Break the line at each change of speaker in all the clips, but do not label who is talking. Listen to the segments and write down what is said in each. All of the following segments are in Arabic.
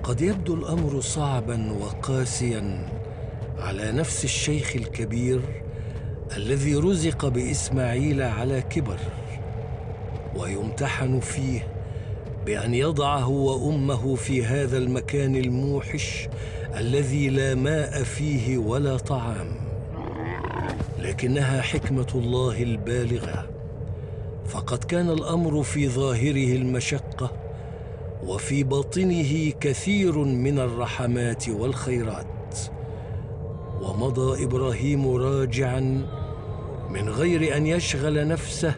قد يبدو الأمر صعباً وقاسياً على نفس الشيخ الكبير الذي رزق بإسماعيل على كبر، ويمتحن فيه بأن يضعه وأمه في هذا المكان الموحش الذي لا ماء فيه ولا طعام. لكنها حكمة الله البالغة، فقد كان الأمر في ظاهره المشقة وفي باطنه كثير من الرحمات والخيرات. ومضى إبراهيم راجعاً من غير أن يشغل نفسه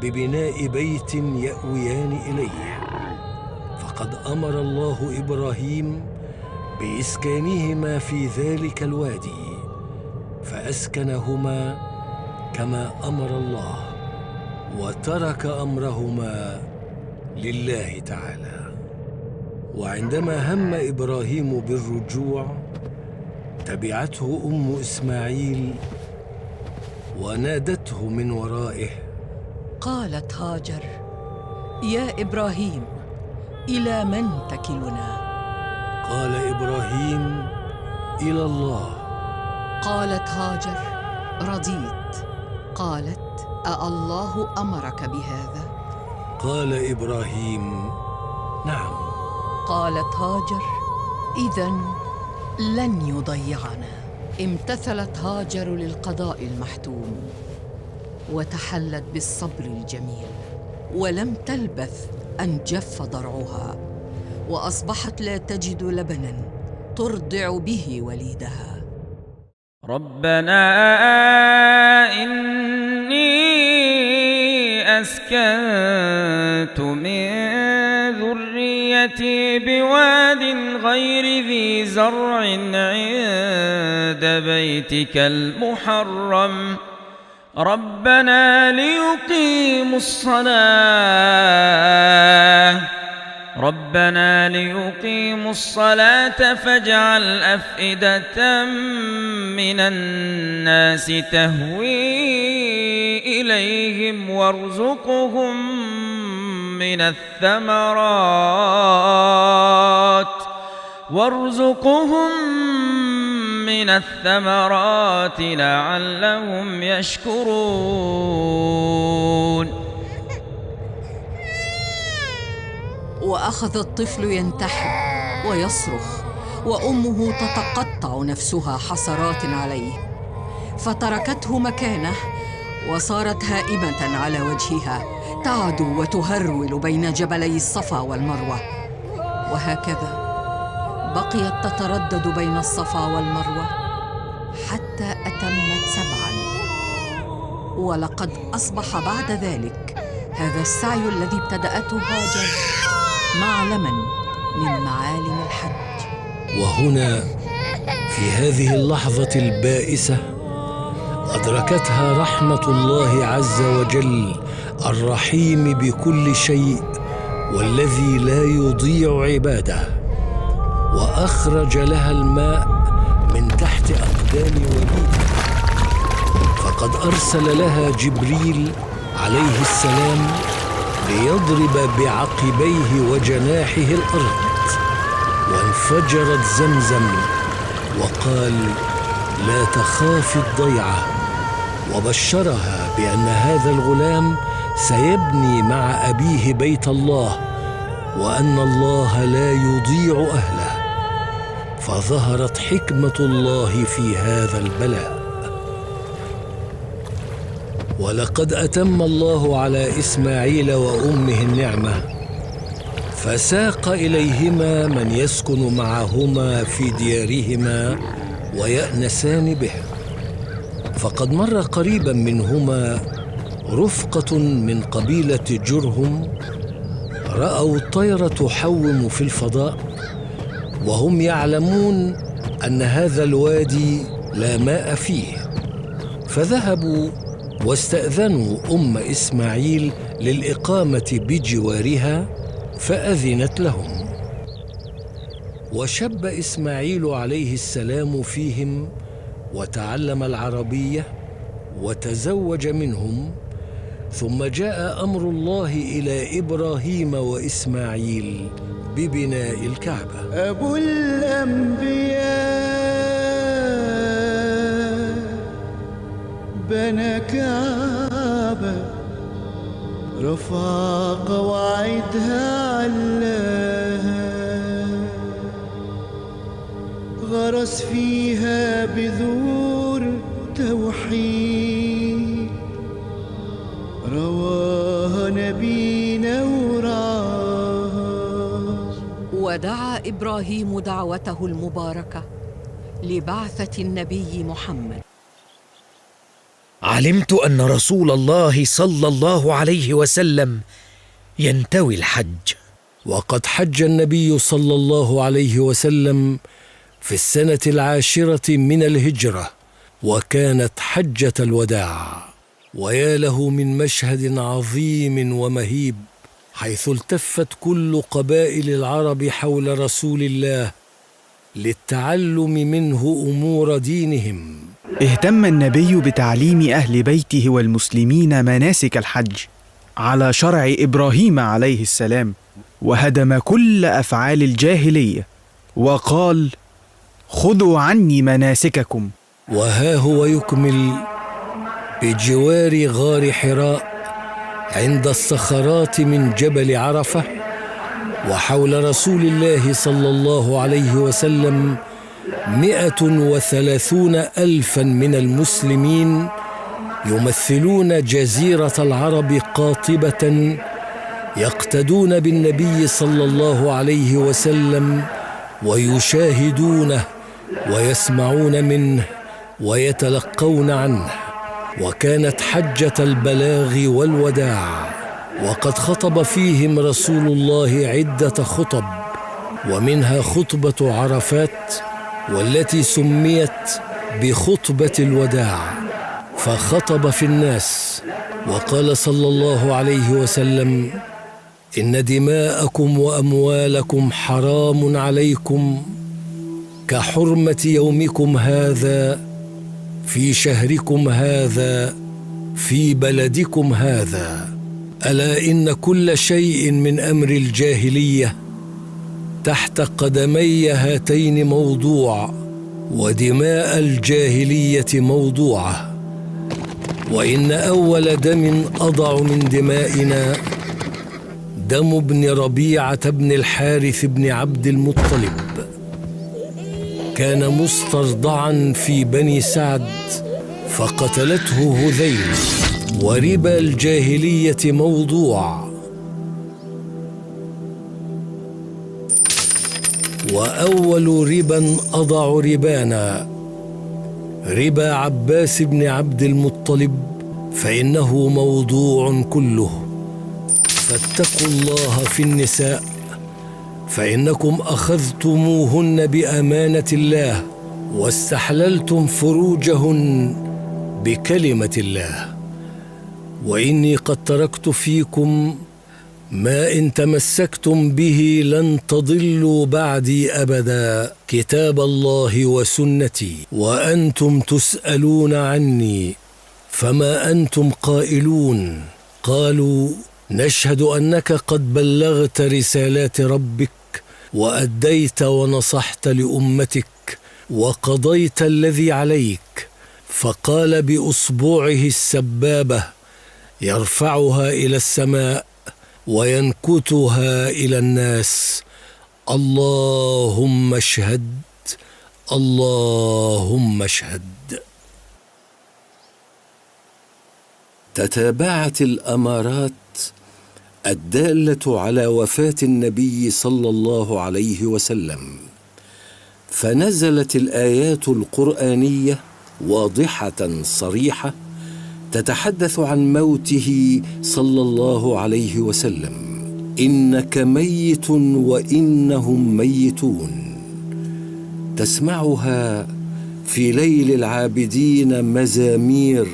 ببناء بيت يأويان إليه، فقد أمر الله إبراهيم بإسكانهما في ذلك الوادي، فأسكنهما كما أمر الله، وترك أمرهما لله تعالى. وعندما هم إبراهيم بالرجوع تبعته أم إسماعيل ونادته من ورائه.
قالت هاجر: يا إبراهيم، إلى من تكلنا؟
قال إبراهيم: إلى الله.
قالت هاجر: رضيت. قالت: أالله أمرك بهذا؟
قال إبراهيم: نعم.
قالت هاجر: إذن لن يضيعنا. امتثلت هاجر للقضاء المحتوم، وتحلت بالصبر الجميل، ولم تلبث أن جف ضرعها، وأصبحت لا تجد لبناً ترضع به وليدها.
ربنا إني أسكنت من ذريتي بواد غير ذي زرع عند بيتك المحرم ربنا ليقيموا الصلاة فاجعل أفئدة من الناس تهوي إليهم وارزقهم من الثمرات لعلهم يشكرون.
وأخذ الطفل ينتحب ويصرخ، وأمه تتقطع نفسها حسرات عليه، فتركته مكانه وصارت هائمة على وجهها تعدو وتهرول بين جبلي الصفا والمروة. وهكذا بقيت تتردد بين الصفا والمروة حتى أتمت 7، ولقد أصبح بعد ذلك هذا السعي الذي ابتدأته هاجر معلماً من معالم الحج.
وهنا في هذه اللحظة البائسة أدركتها رحمة الله عز وجل الرحيم بكل شيء والذي لا يضيع عباده، وأخرج لها الماء من تحت أقدام وليدها، فقد أرسل لها جبريل عليه السلام ليضرب بعقبيه وجناحه الأرض، وانفجرت زمزم، وقال: لا تخافي الضيعة، وبشرها بأن هذا الغلام سيبني مع أبيه بيت الله، وأن الله لا يضيع أهله. فظهرت حكمة الله في هذا البلاء. ولقد أتم الله على إسماعيل وأمه النعمة، فساق إليهما من يسكن معهما في ديارهما ويأنسان به. فقد مر قريبا منهما رفقة من قبيلة جرهم، رأوا الطير تحوم في الفضاء، وهم يعلمون أن هذا الوادي لا ماء فيه، فذهبوا واستأذنوا أم إسماعيل للإقامة بجوارها، فأذنت لهم. وشب إسماعيل عليه السلام فيهم، وتعلم العربية، وتزوج منهم، ثم جاء أمر الله إلى إبراهيم وإسماعيل ببناء الكعبة.
أبو الأنبياء بنى كعبة، رفع قواعدها علاها، غرس فيها بذور توحيد، رواها نبينا ورعاها.
ودعا إبراهيم دعوته المباركة لبعثة النبي محمد.
علمت أن رسول الله صلى الله عليه وسلم ينتوي الحج.
وقد حج النبي صلى الله عليه وسلم في السنة 10 من الهجرة، وكانت حجة الوداع. ويا له من مشهد عظيم ومهيب، حيث التفت كل قبائل العرب حول رسول الله للتعلم منه أمور دينهم.
اهتم النبي بتعليم أهل بيته والمسلمين مناسك الحج على شرع إبراهيم عليه السلام، وهدم كل أفعال الجاهلية وقال: خذوا عني مناسككم.
وها هو يكمل بجوار غار حراء عند الصخرات من جبل عرفة، وحول رسول الله صلى الله عليه وسلم 130,000 من المسلمين يمثلون جزيرة العرب قاطبة، يقتدون بالنبي صلى الله عليه وسلم ويشاهدونه ويسمعون منه ويتلقون عنه. وكانت حجة البلاغ والوداع، وقد خطب فيهم رسول الله عدة خطب، ومنها خطبة عرفات، والتي سميت بخطبة الوداع، فخطب في الناس وقال صلى الله عليه وسلم: إن دماءكم وأموالكم حرام عليكم كحرمة يومكم هذا في شهركم هذا في بلدكم هذا. ألا إن كل شيء من أمر الجاهلية تحت قدمي هاتين موضوع، ودماء الجاهلية موضوعة، وإن أول دم أضع من دمائنا دم ابن ربيعة بن الحارث بن عبد المطلب، كان مسترضعا في بني سعد فقتلته هذيل. وربا الجاهلية موضوع، وأول ربا أضع ربانا ربا عباس بن عبد المطلب، فإنه موضوع كله. فاتقوا الله في النساء، فإنكم أخذتموهن بأمانة الله واستحللتم فروجهن بكلمة الله. وإني قد تركت فيكم ما إن تمسكتم به لن تضلوا بعدي أبدا، كتاب الله وسنتي، وأنتم تسألون عني فما أنتم قائلون؟ قالوا: نشهد أنك قد بلغت رسالات ربك وأديت ونصحت لأمتك وقضيت الذي عليك. فقال بأصبعه السبابة يرفعها إلى السماء وينكتها إلى الناس: اللهم اشهد، اللهم اشهد. تتابعت الأمارات الدالة على وفاة النبي صلى الله عليه وسلم، فنزلت الآيات القرآنية واضحة صريحة تتحدث عن موته صلى الله عليه وسلم: إنك ميت وإنهم ميتون. تسمعها في ليل العابدين مزامير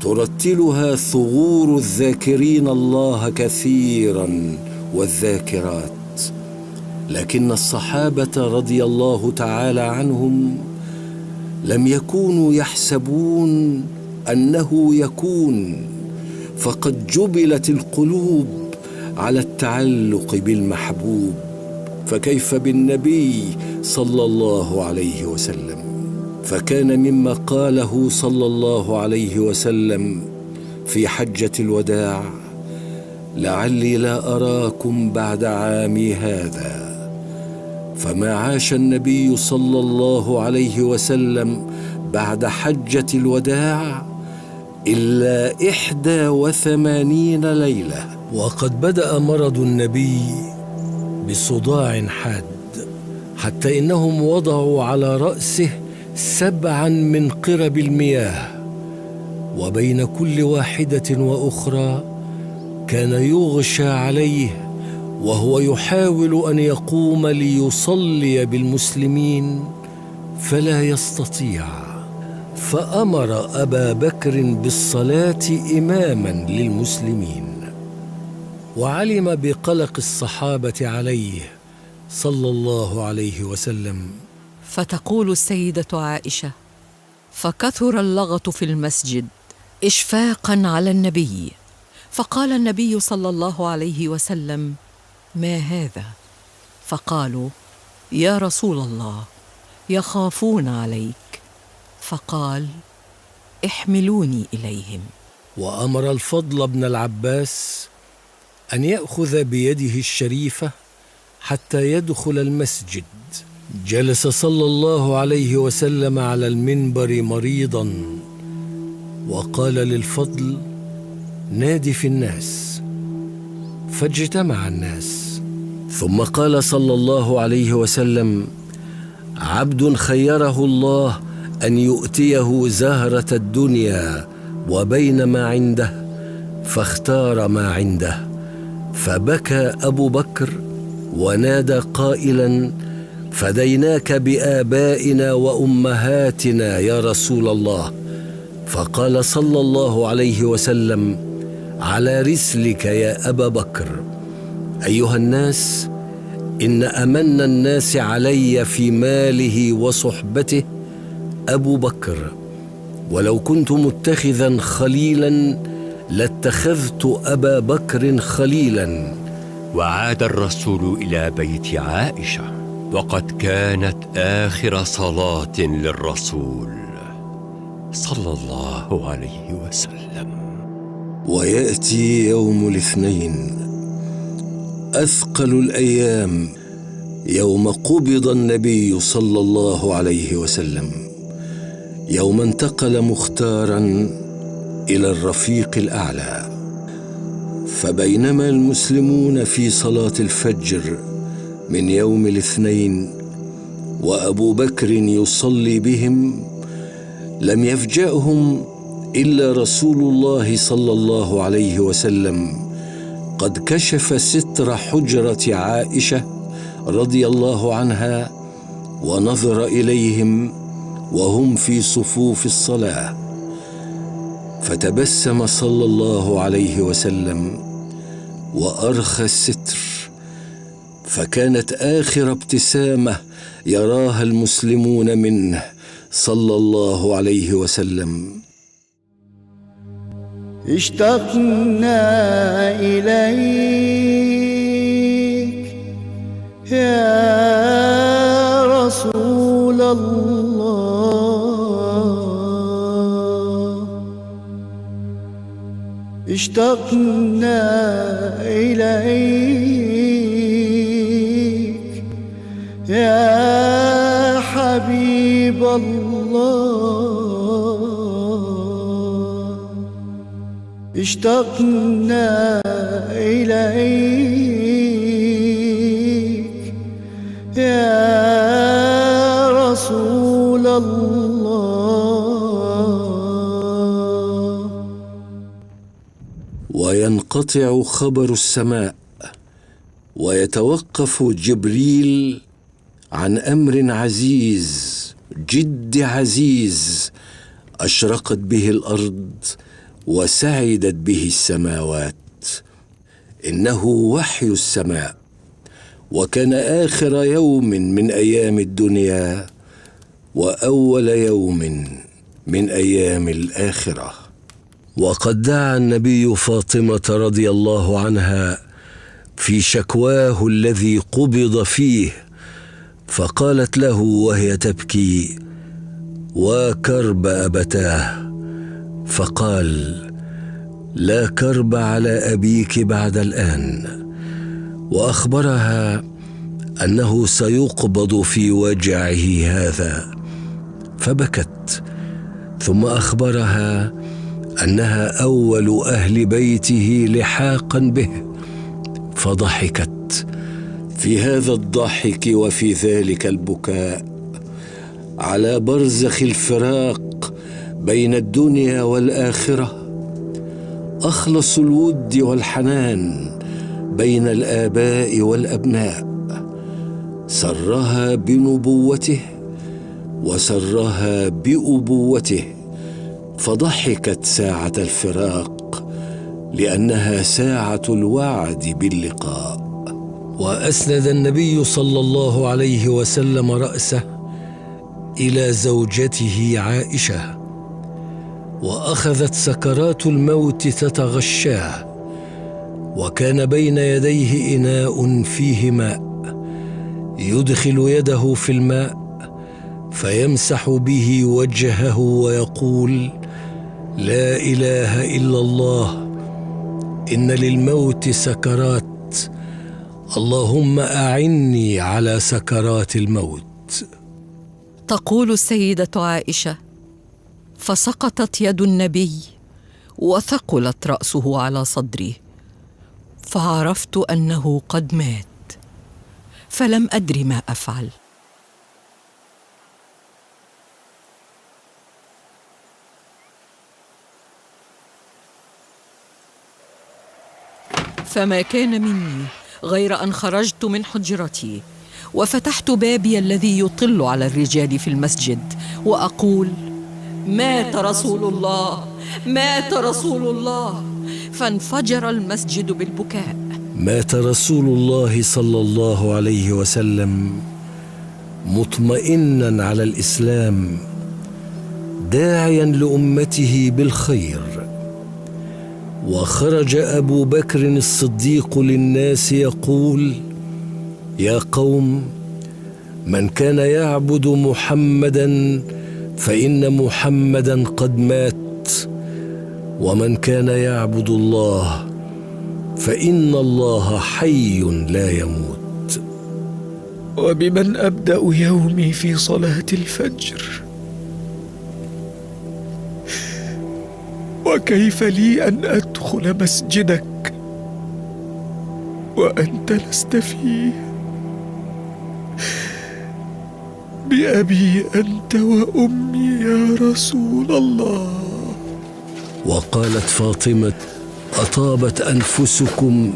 ترتلها ثغور الذاكرين الله كثيرا والذاكرات، لكن الصحابة رضي الله تعالى عنهم لم يكونوا يحسبون أنه يكون، فقد جبلت القلوب على التعلق بالمحبوب، فكيف بالنبي صلى الله عليه وسلم؟ فكان مما قاله صلى الله عليه وسلم في حجة الوداع: لعلي لا أراكم بعد عامي هذا. فما عاش النبي صلى الله عليه وسلم بعد حجة الوداع إلا 81 ليلة. وقد بدأ مرض النبي بصداع حاد، حتى إنهم وضعوا على رأسه 7 من قرب المياه، وبين كل واحدة وأخرى كان يغشى عليه وهو يحاول أن يقوم ليصلي بالمسلمين فلا يستطيع، فأمر أبا بكر بالصلاة إماماً للمسلمين. وعلم بقلق الصحابة عليه صلى الله عليه وسلم.
فتقول السيدة عائشة: فكثر اللغط في المسجد إشفاقاً على النبي، فقال النبي صلى الله عليه وسلم: ما هذا؟ فقالوا: يا رسول الله، يخافون عليك. فقال: احملوني إليهم.
وأمر الفضل بن العباس أن يأخذ بيده الشريفة حتى يدخل المسجد. جلس صلى الله عليه وسلم على المنبر مريضاً، وقال للفضل: نادي في الناس. فاجتمع الناس، ثم قال صلى الله عليه وسلم: عبد خيره الله أن يؤتيه زهرة الدنيا وبين ما عنده، فاختار ما عنده. فبكى أبو بكر ونادى قائلا: فديناك بآبائنا وأمهاتنا يا رسول الله. فقال صلى الله عليه وسلم: على رسلك يا أبا بكر. أيها الناس، إن أمن الناس علي في ماله وصحبته أبو بكر، ولو كنت متخذا خليلا لاتخذت أبا بكر خليلا.
وعاد الرسول إلى بيت عائشة، وقد كانت آخر صلاة للرسول صلى الله عليه وسلم.
ويأتي يوم الاثنين، أثقل الأيام، يوم قبض النبي صلى الله عليه وسلم، يوم انتقل مختارا إلى الرفيق الأعلى. فبينما المسلمون في صلاة الفجر من يوم الاثنين وأبو بكر يصلي بهم، لم يفجأهم إلا رسول الله صلى الله عليه وسلم قد كشف ستر حجرة عائشة رضي الله عنها ونظر إليهم وهم في صفوف الصلاة، فتبسم صلى الله عليه وسلم وأرخى الستر، فكانت آخر ابتسامة يراها المسلمون منه صلى الله عليه وسلم.
اشتقنا إليك يا رسول الله، اشتقنا إليك يا حبيب الله، اشتقنا إليك يا رسول الله.
وينقطع خبر السماء، ويتوقف جبريل عن أمر عزيز جد عزيز أشرقت به الأرض وسعدت به السماوات. إنه وحي السماء، وكان آخر يوم من أيام الدنيا وأول يوم من أيام الآخرة. وقد دعا النبي فاطمة رضي الله عنها في شكواه الذي قبض فيه، فقالت له وهي تبكي: وكرب أبتاه. فقال: لا كرب على أبيك بعد الآن. وأخبرها أنه سيقبض في وجعه هذا، فبكت. ثم أخبرها أنها أول أهل بيته لحاقا به، فضحكت. في هذا الضحك وفي ذلك البكاء على برزخ الفراق بين الدنيا والآخرة أخلص الود والحنان بين الآباء والأبناء، سرها بنبوته وسرها بأبوته، فضحكت ساعة الفراق لأنها ساعة الوعد باللقاء. وأسند النبي صلى الله عليه وسلم رأسه إلى زوجته عائشة، وأخذت سكرات الموت تتغشاه، وكان بين يديه إناء فيه ماء، يدخل يده في الماء فيمسح به وجهه ويقول: لا إله إلا الله، إن للموت سكرات، اللهم أعني على سكرات الموت.
تقول السيدة عائشة: فسقطت يد النبي وثقلت رأسه على صدري، فعرفت أنه قد مات، فلم أدر ما أفعل. فما كان مني غير أن خرجت من حجرتي وفتحت بابي الذي يطل على الرجال في المسجد وأقول: مات رسول الله، مات رسول الله، فانفجر المسجد بالبكاء.
مات رسول الله صلى الله عليه وسلم مطمئنا على الإسلام، داعيا لأمته بالخير. وخرج أبو بكر الصديق للناس يقول: يا قوم، من كان يعبد محمدا فإن محمدا قد مات، ومن كان يعبد الله فإن الله حي لا يموت.
وبمن أبدأ يومي في صلاة الفجر؟ وكيف لي أن أدخل مسجدك وأنت لست فيه؟ بأبي أنت وأمي يا رسول الله.
وقالت فاطمة: أطابت أنفسكم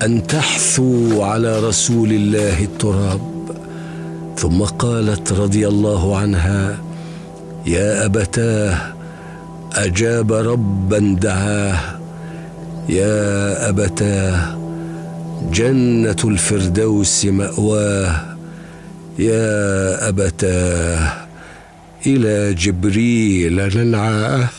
أن تحثوا على رسول الله التراب. ثم قالت رضي الله عنها: يا أبتاه، أجاب ربا دعاه، يا أبتاه، جنة الفردوس مأواه، يا أبتاه، إلى جبريل ننعاه.